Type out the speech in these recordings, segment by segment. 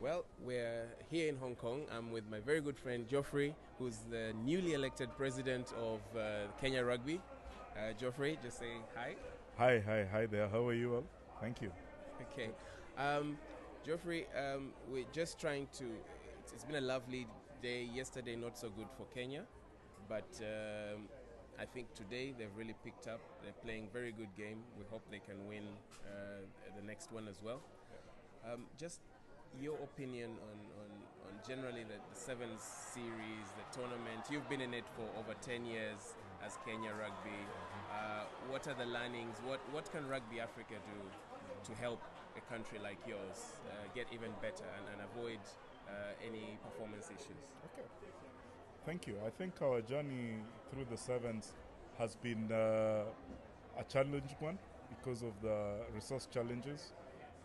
Well, we're here in Hong Kong. I'm with my very good friend Geoffrey, who's the newly elected president of Kenya Rugby. Geoffrey, just say hi. Hi there. How are you all? Thank you. Okay. Geoffrey, we're just trying to. It's been a lovely day. Yesterday, not so good for Kenya, but I think today they've really picked up. They're playing very good game. We hope they can win the next one as well. Just your opinion on generally the Sevens series, the tournament. You've been in it for over 10 years as Kenya Rugby. What are the learnings? What can Rugby Africa do to help a country like yours get even better and avoid any performance issues? Okay. Thank you. I think our journey through the Sevens has been a challenging one because of the resource challenges.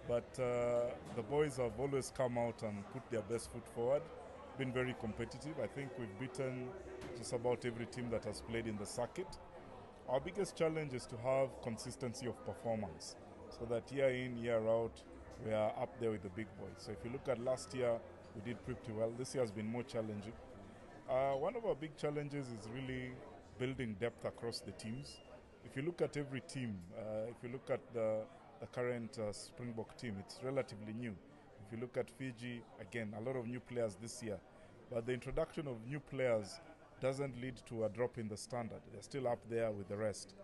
But the boys have always come out and put their best foot forward, been very competitive. I think we've beaten just about every team that has played in the circuit. Our biggest challenge is to have consistency of performance so that year in, year out, we are up there with the big boys. So if you look at last year, we did pretty well. This year has been more challenging. One of our big challenges is really building depth across the teams. If you look at every team, if you look at the current Springbok team, it's relatively new. If you look at Fiji, again, a lot of new players this year. But the introduction of new players doesn't lead to a drop in the standard. They're still up there with the rest.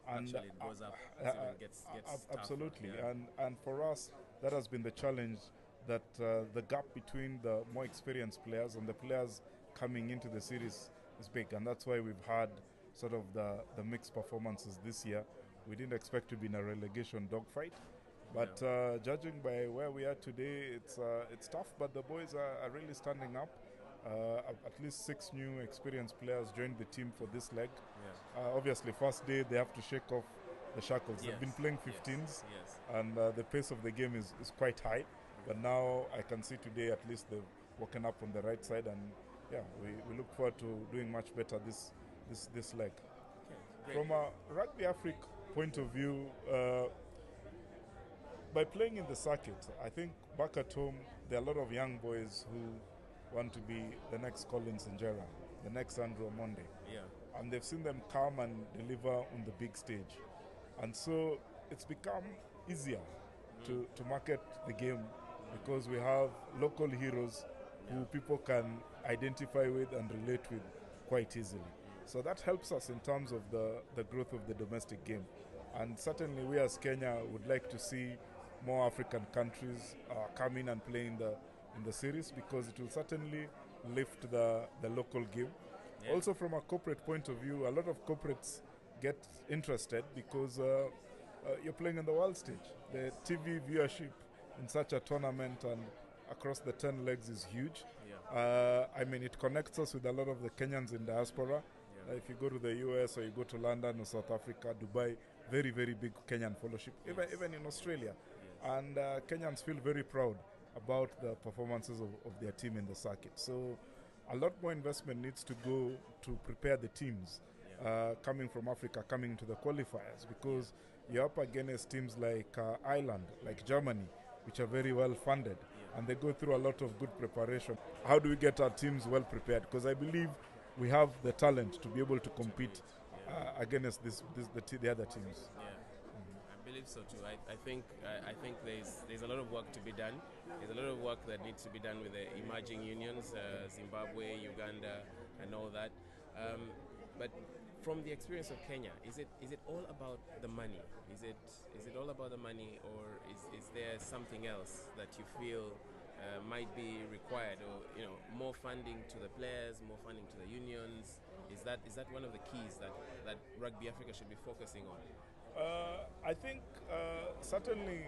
And actually, it goes up as it gets absolutely. Tougher, yeah. And for us, that has been the challenge, that the gap between the more experienced players and the players coming into the series is big. And that's why we've had sort of the mixed performances this year. We didn't expect to be in a relegation dogfight, but judging by where we are today, it's tough. But the boys are really standing up. At least 6 new experienced players joined the team for this leg. Yeah. Obviously, first day they have to shake off the shackles. Yes. They've been playing 15s, yes. and the pace of the game is quite high. But now I can see today at least they've woken up on the right side, and yeah, we look forward to doing much better this leg. Okay, from a Rugby Africa point of view, by playing in the circuit, I think back at home there are a lot of young boys who want to be the next Collins and Gerard, the next Andrew Omonde. Yeah. And they've seen them come and deliver on the big stage. And so it's become easier to market the game because we have local heroes who people can identify with and relate with quite easily. So that helps us in terms of the growth of the domestic game. And certainly we as Kenya would like to see more African countries come in and play in the series, because it will certainly lift the local game. Yeah. Also from a corporate point of view, a lot of corporates get interested because you're playing on the world stage. The TV viewership in such a tournament and across the 10 legs is huge. Yeah. I mean, it connects us with a lot of the Kenyans in diaspora. If you go to the US or you go to London or South Africa, Dubai, very, very big Kenyan followership, even in Australia. Yes. And Kenyans feel very proud about the performances of their team in the circuit. So a lot more investment needs to go to prepare the teams coming from Africa, coming into the qualifiers, because you're up against teams like Ireland, like Germany, which are very well funded, and they go through a lot of good preparation. How do we get our teams well prepared? Because I believe we have the talent to be able to compete against the other teams. Yeah. I believe so too. I think there's a lot of work to be done. There's a lot of work that needs to be done with the emerging unions, Zimbabwe, Uganda, and all that. But from the experience of Kenya, is it all about the money? Is it all about the money, or is there something else that you feel might be required, or more funding to the players, more funding to the unions? Is that one of the keys that Rugby Africa should be focusing on? I think certainly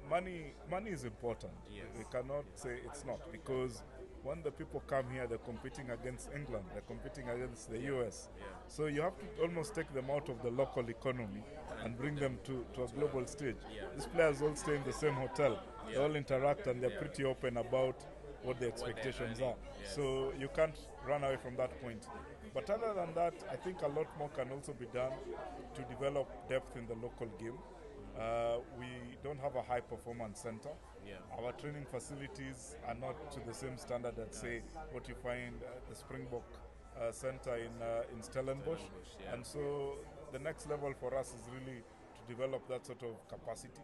money is important. Yes. We cannot say it's not, because when the people come here, they're competing against England, they're competing against the US. Yeah. So you have to almost take them out of the local economy and bring them to a global stage. Yeah. These players all stay in the same hotel. Yeah. They all interact, and they're pretty open about what the expectations are. Yes. So you can't run away from that point. But other than that, I think a lot more can also be done to develop depth in the local game. We don't have a high performance center. Our training facilities are not to the same standard that, say, what you find at the Springbok Center in Stellenbosch. And so the next level for us is really to develop that sort of capacity.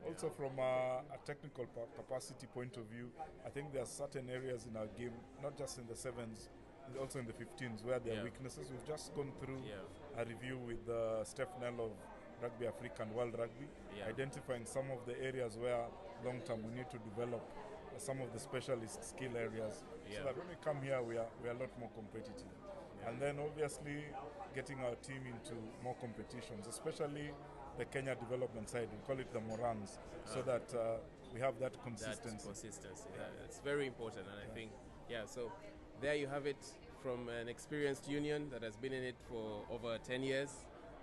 Also from a technical capacity point of view, I think there are certain areas in our game, not just in the sevens, also in the 15s, where there are weaknesses. We've just gone through a review with Steph Nell of Rugby Africa and World Rugby, identifying some of the areas where long-term we need to develop some of the specialist skill areas, so that when we come here, we are a lot more competitive. And then obviously getting our team into more competitions, especially the Kenya development side, we call it the Morans, so that we have that consistency. It's very important, and I think, so there you have it from an experienced union that has been in it for over 10 years,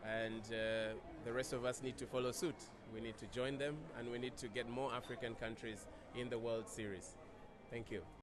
and the rest of us need to follow suit. We need to join them, and we need to get more African countries in the World Series. Thank you.